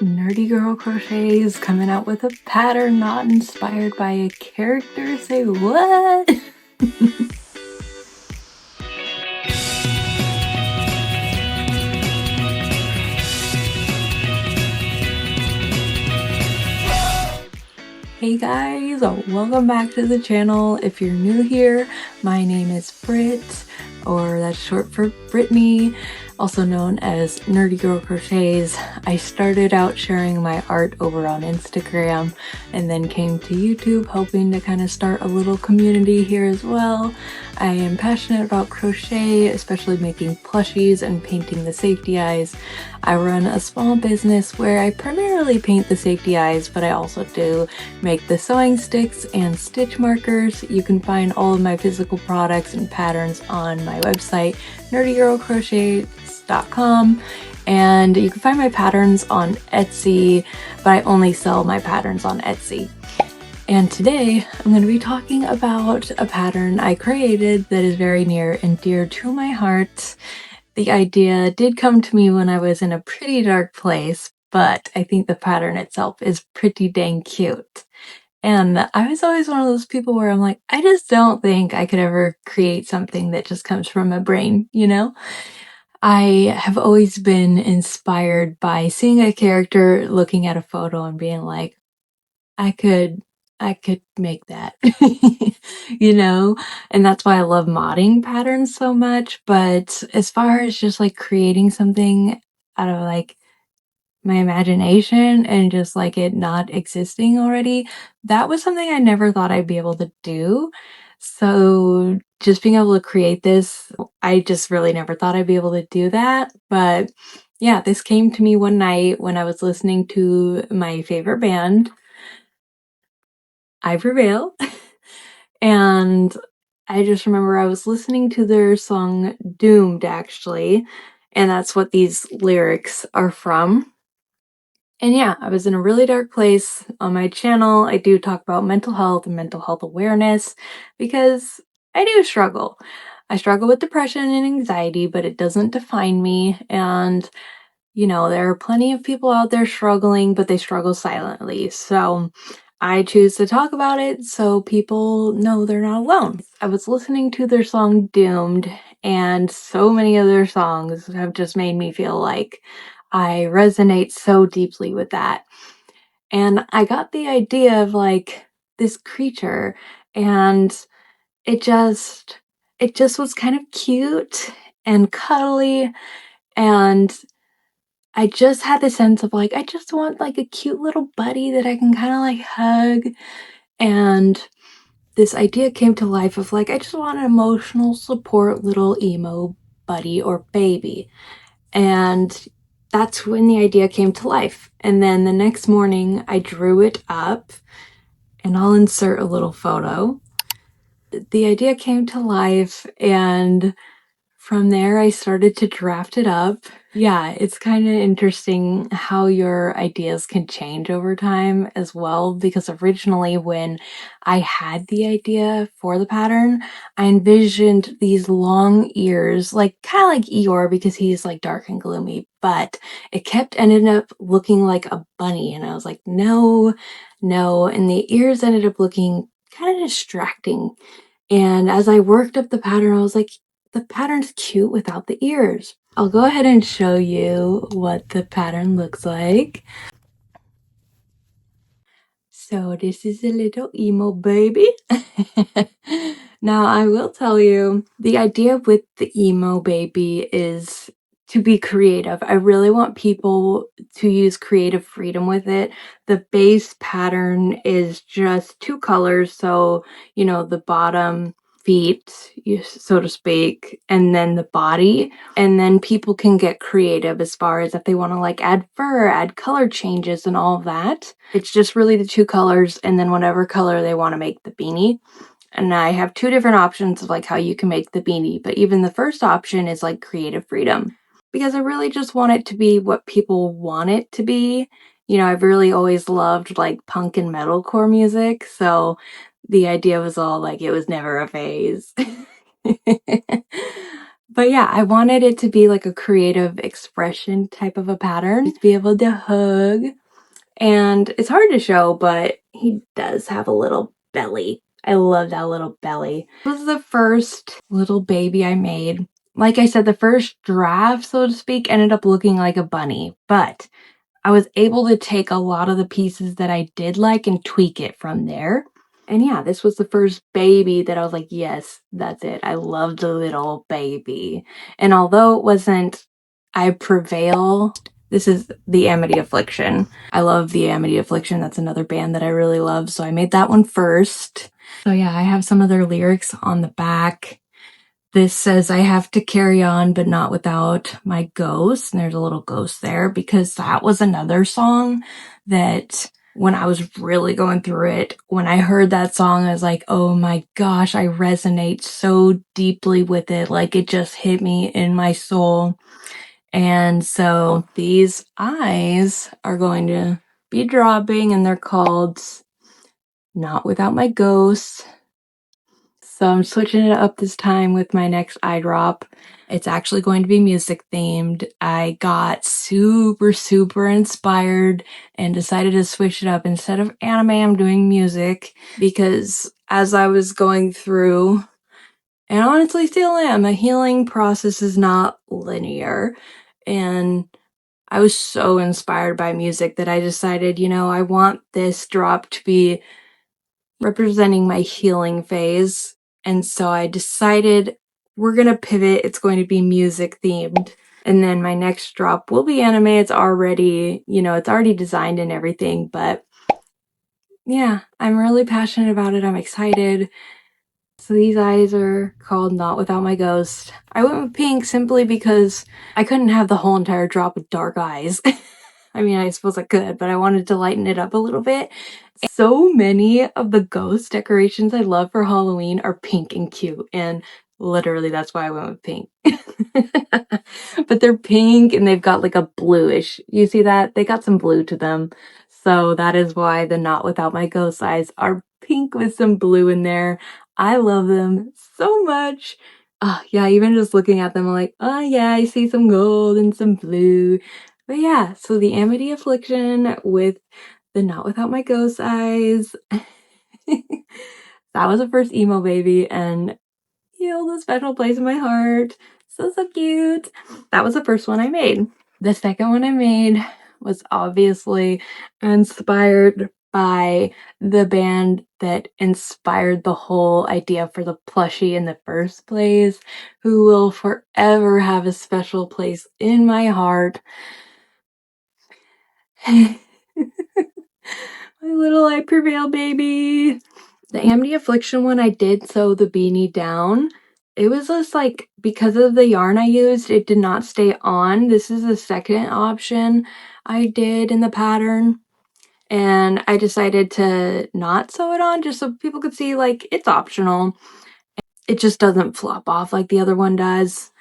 Nerdy Girl Crochets coming out with a pattern not inspired by a character. Say what? Hey guys, welcome back to the channel. If you're new here, my name is Brit, or that's short for Brittany, also known as Nerdy Girl Crochets. I started out sharing my art over on Instagram and then came to YouTube, hoping to kind of start a little community here as well. I am passionate about crochet, especially making plushies and painting the safety eyes. I run a small business where I primarily paint the safety eyes, but I also do make the sewing sticks and stitch markers. You can find all of my physical products and patterns on my website, nerdygirlcrochets.com, and you can find my patterns on Etsy, but I only sell my patterns on Etsy. And today I'm going to be talking about a pattern I created that is very near and dear to my heart. The idea did come to me when I was in a pretty dark place, but I think the pattern itself is pretty dang cute. And I was always one of those people where I'm like, I just don't think I could ever create something that just comes from my brain, you know? I have always been inspired by seeing a character, looking at a photo and being like, I could make that, you know? And that's why I love modding patterns so much. But as far as just like creating something out of like my imagination and just like it not existing already, that was something I never thought I'd be able to do. So just being able to create this, I just really never thought I'd be able to do that. But yeah, this came to me one night when I was listening to my favorite band, I Prevail. And I just remember I was listening to their song Doomed, actually, and that's what these lyrics are from. And yeah, I was in a really dark place. On my channel, I do talk about mental health and mental health awareness because I do struggle. I struggle with depression and anxiety, but it doesn't define me. And, you know, there are plenty of people out there struggling, but they struggle silently. So I choose to talk about it so people know they're not alone. I was listening to their song Doomed, and so many of their songs have just made me feel like I resonate so deeply with that. And I got the idea of like this creature, and it just was kind of cute and cuddly, and I just had the sense of like, I just want like a cute little buddy that I can kind of like hug. And this idea came to life of like, I just want an emotional support little emo buddy or baby. And that's when the idea came to life. And then the next morning I drew it up, and I'll insert a little photo. The idea came to life, and from there I started to draft it up. Yeah, it's kind of interesting how your ideas can change over time as well, because originally when I had the idea for the pattern, I envisioned these long ears, like kind of like Eeyore because he's like dark and gloomy, but it kept ended up looking like a bunny, and I was like, no, and the ears ended up looking kind of distracting. And as I worked up the pattern, I was like, the pattern's cute without the ears. I'll go ahead and show you what the pattern looks like. So this is a little emo baby. Now I will tell you, the idea with the emo baby is to be creative. I really want people to use creative freedom with it. The base pattern is just two colors, so you know, the bottom feet, so to speak, and then the body, and then people can get creative as far as if they want to like add fur, add color changes and all of that. It's just really the two colors and then whatever color they want to make the beanie. And I have two different options of like how you can make the beanie, but even the first option is like creative freedom, because I really just want it to be what people want it to be. You know, I've really always loved like punk and metalcore music, so the idea was all like, it was never a phase. But yeah, I wanted it to be like a creative expression type of a pattern, to be able to hug. And it's hard to show, but he does have a little belly. I love that little belly. This was the first little baby I made. Like I said, the first draft, so to speak, ended up looking like a bunny, but I was able to take a lot of the pieces that I did like and tweak it from there. And yeah, this was the first baby that I was like, yes, that's it. I love the little baby. And although it wasn't I Prevail, this is the Amity Affliction. I love the Amity Affliction. That's another band that I really love. So I made that one first. So yeah, I have some of their lyrics on the back. This says, I have to carry on, but not without my ghost. And there's a little ghost there because that was another song that when I was really going through it, when I heard that song, I was like, oh my gosh, I resonate so deeply with it. Like it just hit me in my soul. And so these eyes are going to be dropping and they're called Not Without My Ghost. So I'm switching it up this time with my next eye drop. It's actually going to be music themed. I got super inspired and decided to switch it up. Instead of anime, I'm doing music because as I was going through, and honestly still am, a healing process is not linear. And I was so inspired by music that I decided, you know, I want this drop to be representing my healing phase. And so I decided we're gonna pivot. It's going to be music themed. And then my next drop will be anime. It's already, you know, it's already designed and everything. But yeah, I'm really passionate about it. I'm excited. So these eyes are called Not Without My Ghost. I went with pink simply because I couldn't have the whole entire drop with dark eyes. I mean, I suppose I could, but I wanted to lighten it up a little bit. So many of the ghost decorations I love for Halloween are pink and cute, and literally that's why I went with pink. But they're pink and they've got like a bluish. You see that? They got some blue to them. So that is why the Not Without My Ghost eyes are pink with some blue in there. I love them so much. Yeah, even just looking at them, I'm like, oh yeah, I see some gold and some blue. But yeah, so the Amity Affliction with the Not Without My Ghost eyes. That was the first Emo Baby and held a special place in my heart. So cute. That was the first one I made. The second one I made was obviously inspired by the band that inspired the whole idea for the plushie in the first place, who will forever have a special place in my heart. My little I Prevail baby. The Amity Affliction one I did sew the beanie down. It was just like, because of the yarn I used, it did not stay on. This is the second option I did in the pattern. And I decided to not sew it on just so people could see, like, it's optional. It just doesn't flop off like the other one does.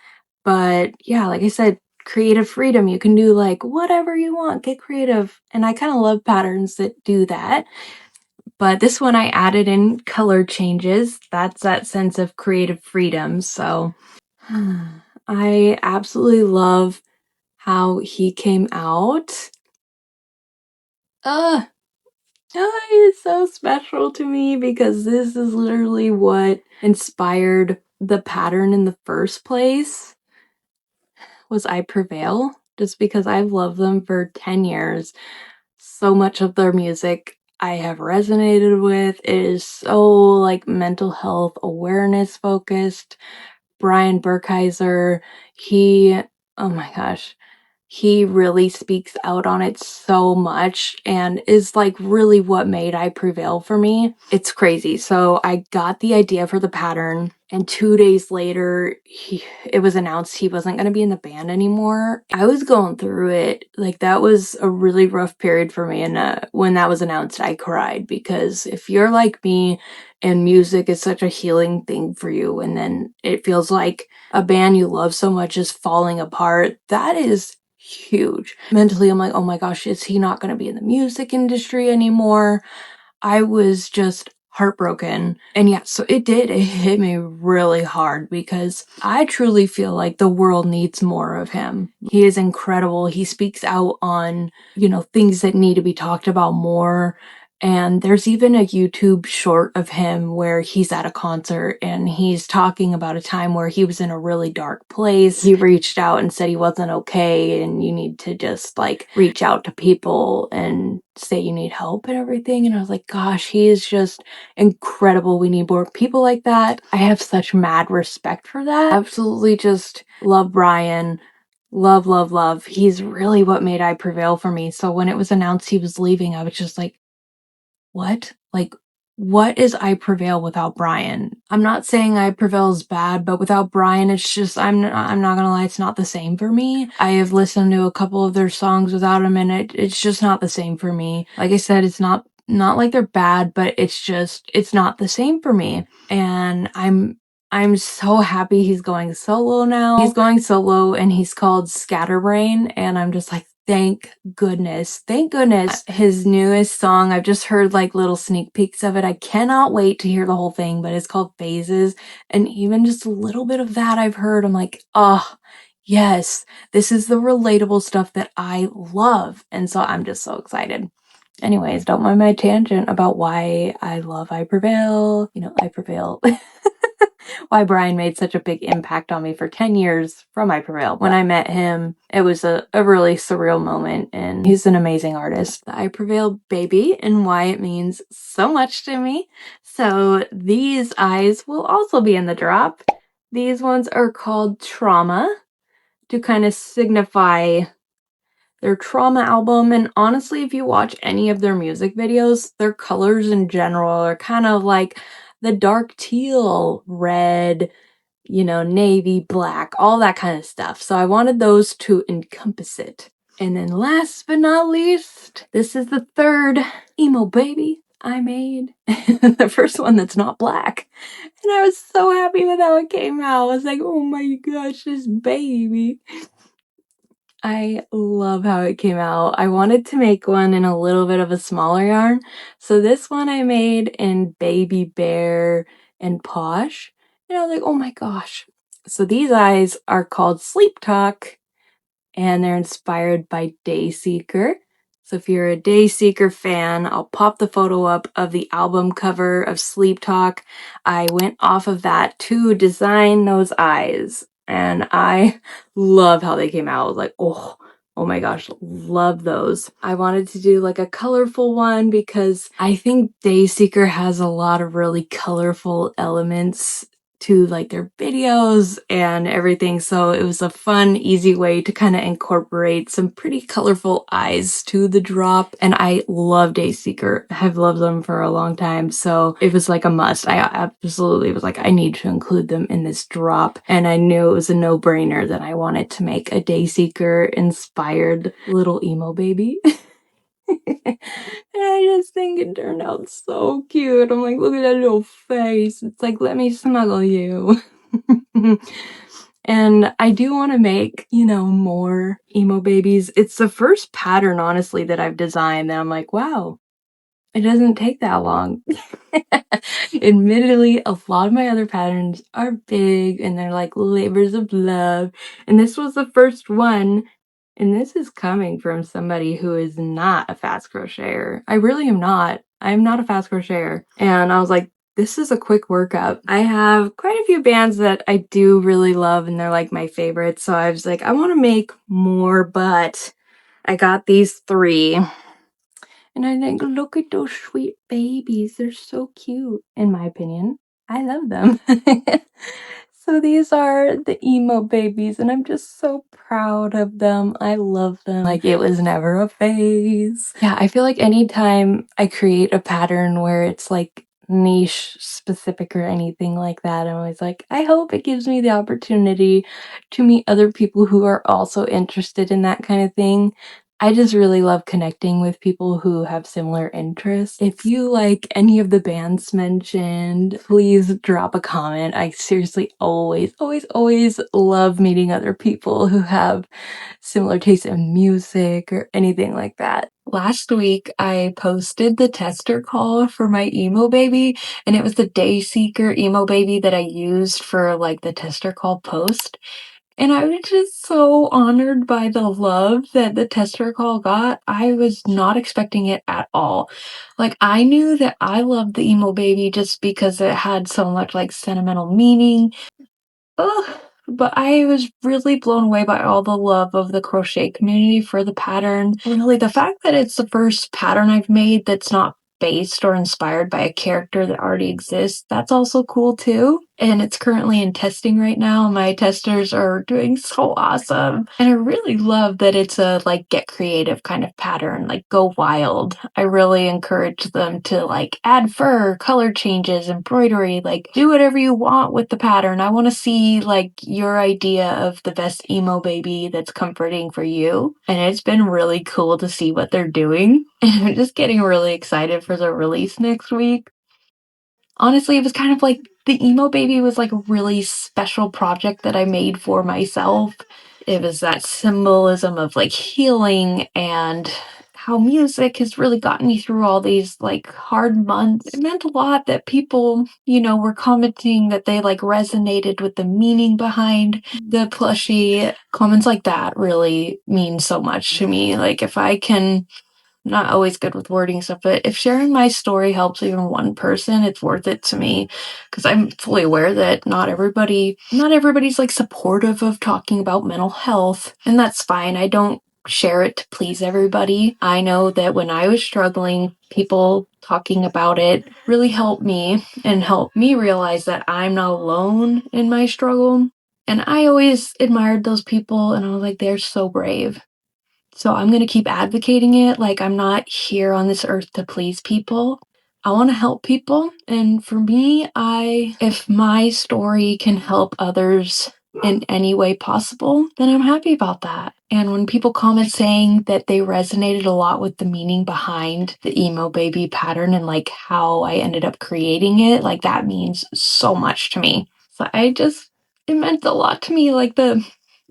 But yeah, like I said, creative freedom. You can do like whatever you want, get creative. And I kind of love patterns that do that. But this one I added in color changes. That's that sense of creative freedom. So I absolutely love how he came out. It's so special to me because this is literally what inspired the pattern in the first place. Was I Prevail, just because I've loved them for 10 years. So much of their music I have resonated with. It is so like mental health awareness focused. Brian Burkheiser, oh my gosh, he really speaks out on it so much and is like really what made I Prevail for me. It's crazy. So I got the idea for the pattern and 2 days later, it was announced he wasn't going to be in the band anymore. I was going through it. Like that was a really rough period for me. And when that was announced, I cried because if you're like me and music is such a healing thing for you, and then it feels like a band you love so much is falling apart, that is huge. Mentally, I'm like, oh my gosh, is he not going to be in the music industry anymore? I was just heartbroken. And yeah, so it hit me really hard because I truly feel like the world needs more of him. He is incredible. He speaks out on, things that need to be talked about more. And there's even a YouTube short of him where he's at a concert and he's talking about a time where he was in a really dark place. He reached out and said he wasn't okay and you need to just reach out to people and say you need help and everything. And I was like, gosh, he is just incredible. We need more people like that. I have such mad respect for that. Absolutely just love Brian. Love, love, love. He's really what made I Prevail for me. So when it was announced he was leaving, I was just like, what? What is I Prevail without Brian? I'm not saying I Prevail is bad, but without Brian, it's just, I'm not gonna lie, it's not the same for me. I have listened to a couple of their songs without him, and it's just not the same for me. Like I said, it's not like they're bad, but it's not the same for me. And I'm so happy he's going solo now. He's going solo and he's called Scatterbrain, and I'm just like, thank goodness. Thank goodness. His newest song, I've just heard little sneak peeks of it. I cannot wait to hear the whole thing, but it's called Phases. And even just a little bit of that I've heard, I'm like, oh, yes, this is the relatable stuff that I love. And so I'm just so excited. Anyways, don't mind my tangent about why I love I Prevail. I Prevail. Why Brian made such a big impact on me for 10 years from I Prevail. When I met him, it was a really surreal moment, and he's an amazing artist. The I Prevail baby and why it means so much to me. So these eyes will also be in the drop. These ones are called Trauma to kind of signify their trauma album. And honestly, if you watch any of their music videos, their colors in general are kind of like the dark teal, red, navy, black, all that kind of stuff. So I wanted those to encompass it. And then last but not least, this is the third Emo Baby I made. The first one that's not black. And I was so happy with how it came out. I was like, oh my gosh, this baby. I love how it came out. I wanted to make one in a little bit of a smaller yarn. So this one I made in Baby Bear and Posh. And I was like, oh my gosh. So these eyes are called Sleep Talk, and they're inspired by Dayseeker. So if you're a Dayseeker fan, I'll pop the photo up of the album cover of Sleep Talk. I went off of that to design those eyes, and I love how they came out. I was like, oh my gosh, love those. I wanted to do a colorful one because I think Dayseeker has a lot of really colorful elements to their videos and everything. So it was a fun, easy way to kind of incorporate some pretty colorful eyes to the drop. And I love Dayseeker. I've loved them for a long time. So it was a must. I absolutely was I need to include them in this drop. And I knew it was a no-brainer that I wanted to make a Dayseeker inspired little emo baby. And I just think it turned out so cute. I'm like, look at that little face. It's like, let me smuggle you. And I do want to make, more emo babies. It's the first pattern, honestly, that I've designed that I'm like, wow, it doesn't take that long. Admittedly, a lot of my other patterns are big and they're labors of love. And this was the first one. And this is coming from somebody who is not a fast crocheter. I really am not. I'm not a fast crocheter. And I was like, this is a quick workup. I have quite a few bands that I do really love and they're my favorites. So I was like, I want to make more, but I got these 3. And I think, look at those sweet babies. They're so cute, in my opinion. I love them. So these are the emo babies, and I'm just so proud of them. I love them. It was never a phase. Yeah, I feel anytime I create a pattern where it's niche specific or anything like that, I'm always I hope it gives me the opportunity to meet other people who are also interested in that kind of thing. I just really love connecting with people who have similar interests. If you like any of the bands mentioned, please drop a comment. I seriously always love meeting other people who have similar tastes in music or anything like that. Last week, I posted the tester call for my Emo Baby, and it was the Dayseeker Emo Baby that I used for like the tester call post. And I was just so honored by the love that the tester call got. I was not expecting it at all. Like, I knew that I loved the Emo Baby just because it had so much, like, sentimental meaning. Ugh, but I was really blown away by all the love of the crochet community for the pattern. Really, the fact that it's the first pattern I've made that's not based or inspired by a character that already exists, that's also cool too. And it's currently in testing right now. My testers are doing so awesome. And I really love that it's a like get creative kind of pattern, like go wild. I really encourage them to like add fur, color changes, embroidery, like do whatever you want with the pattern. I want to see like your idea of the best emo baby that's comforting for you. And it's been really cool to see what they're doing. And I'm just getting really excited for the release next week. Honestly, it was kind of like the Emo Baby was like a really special project that I made for myself. It was that symbolism of like healing and how music has really gotten me through all these like hard months. It meant a lot that people, were commenting that they like resonated with the meaning behind the plushie. Comments like that really mean so much to me. Like if I can not always good with wording stuff, but if sharing my story helps even one person, it's worth it to me because I'm fully aware that not everybody's like supportive of talking about mental health, and that's fine. I don't share it to please everybody. I know that when I was struggling, people talking about it really helped me and helped me realize that I'm not alone in my struggle. And I always admired those people and I was like, they're so brave. So I'm going to keep advocating it. Like, I'm not here on this earth to please people. I want to help people. And for me, if my story can help others in any way possible, then I'm happy about that. And when people comment saying that they resonated a lot with the meaning behind the Emo Baby pattern and like how I ended up creating it, like that means so much to me. So it meant a lot to me. Like the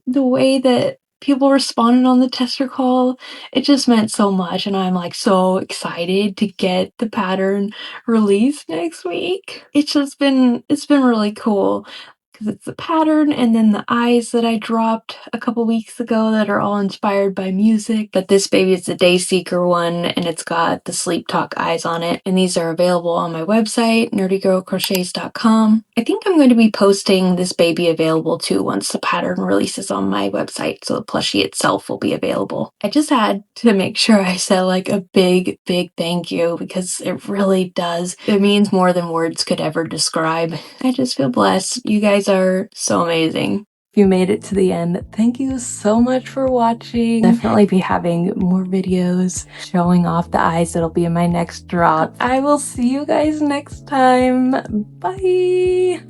way that people responded on the tester call, it just meant so much, and I'm like so excited to get the pattern released next week. It's been really cool because it's the pattern and then the eyes that I dropped a couple weeks ago that are all inspired by music. But this baby is the Dayseeker one and it's got the Sleep Talk eyes on it, and these are available on my website, nerdygirlcrochets.com. I think I'm going to be posting this baby available too once the pattern releases on my website, so the plushie itself will be available. I just had to make sure I said like a big thank you because it really does. It means more than words could ever describe. I just feel blessed. You guys are so amazing. If you made it to the end, thank you so much for watching. Definitely be having more videos showing off the eyes that'll be in my next drop. I will see you guys next time. Bye!